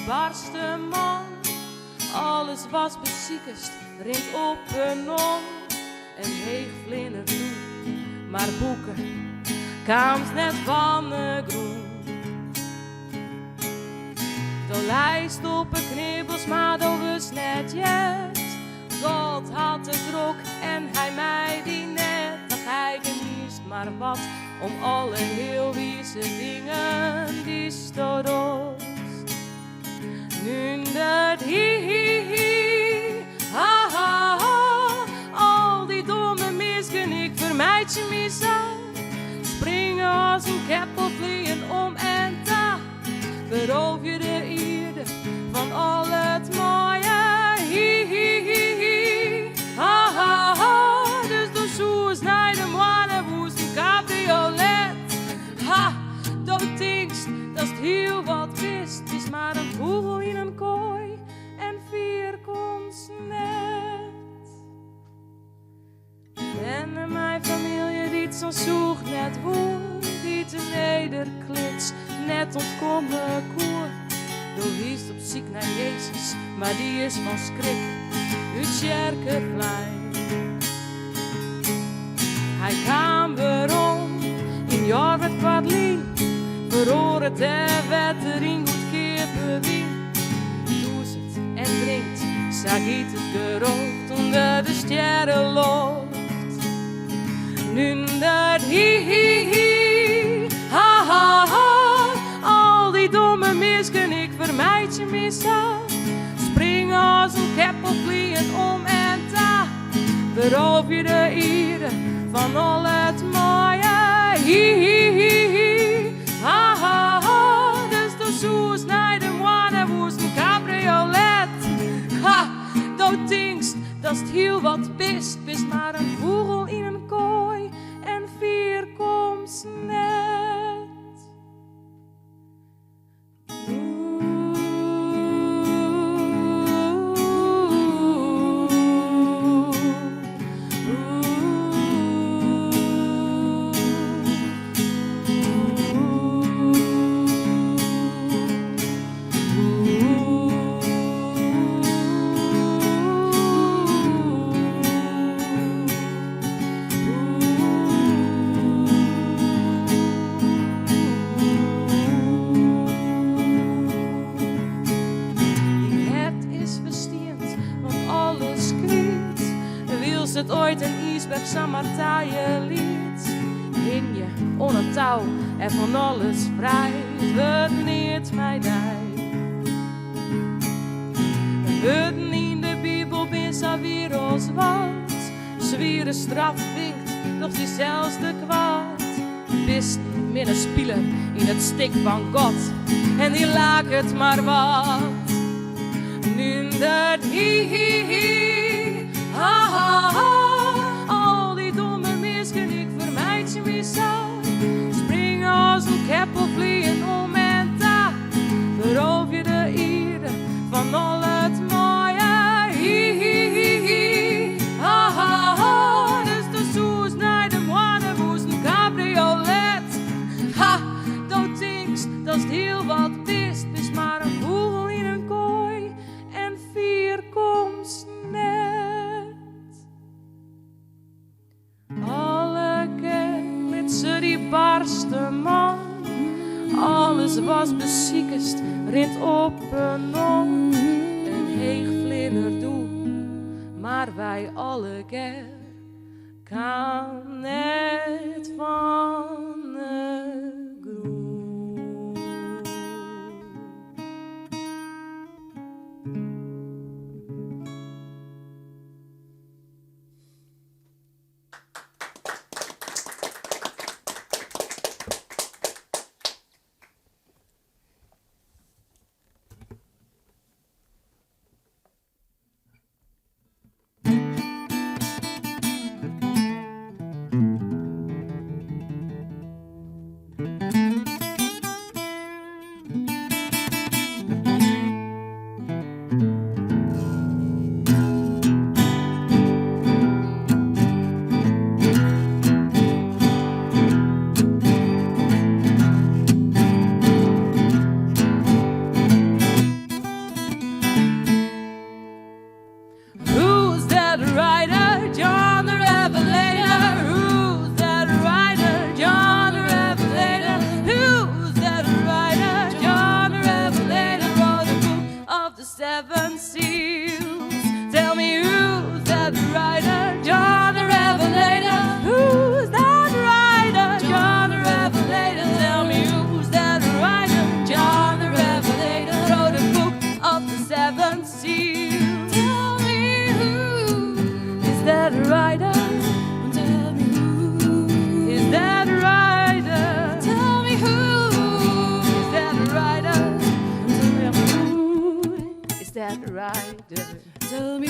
barste man. Alles was beziekest, rint op en om. En heeg vlinder toe, maar boeken kaams net van de groen. De lijst op de knibbels, maar dat was net jet. God had het druk en hij mij die net. Dat hij geniest maar wat om alle heel wieze dingen die storost. Nu dat hi, ha ha ha. Al die domme misken, ik vermijd je missen. Springen als een keppel, vliegen om en ta. Beroof je de ierde van al het mooie. Hi, ha ha ha. Dus de zoes naar de moine woest een cabriolet. Ha, dat dingst, dat is heel wat wist. Het is maar een vogel in een kooi en 4 komt net. En mijn familie die zo'n zoeg net woe, die te nederklits net ontkomen koer. Door wie is op ziek naar Jezus, maar die is van schrik uit Sjerkerplein. Hij kwam weerom in Jorwert Kwartlien, verhoren ter wettering goed kippenwien. Doet het en drinkt, zagiet het gerookt onder de sterrenloft. Nu dat hi, ha ha ha. Al die domme misken, ik vermijd je missen. Spring als een keppel, vliegen om en ta. Beroof je de ierde van al het mooie. Hi, ha ha ha. Dus de zoes naar de moine woest een cabriolet. Ha, dat dingst, dat is heel wat bist. Bist maar een vogel in een kooi en 4 komt net. Het ooit een ijsberg Samartaaien liet, hing je onder touw en van alles vrij, het niet mij dij. Het in de Bijbel is al weer als wat, zwieren straf winkt, doch die zelfs de kwaad. Wist min een spieler in het stik van God, en die laat het maar wat. Nu dat hi, ha ha ha. Al die domme misken, ik vermijd je missen. Spring als een keppel, vliegen om en ta. Beroof je de ierde van al het mooie. Hi, ha ha ha. Dus de zoes naar de moine woest een cabriolet. Ha, dat dingst, dat is heel wat bist. Is maar een vogel in een kooi en 4 komt net. Alle keer die barste man. Alles was beziekest, rit op en om. Een heeg vlinder doe, maar wij alle keer kan net van de groen. that writer? John the Revelator. Who's that writer? John the Revelator. Who's that writer? John the Revelator wrote a book of the 7 seals. Tell me who's that writer? John the Revelator. Who's that writer? John the Revelator. Tell me who's that writer? John the Revelator wrote a book of the 7 seals. Tell me who is that writer? Tell me who is that writer? Tell me who is that writer? Tell me who is that writer? Tell me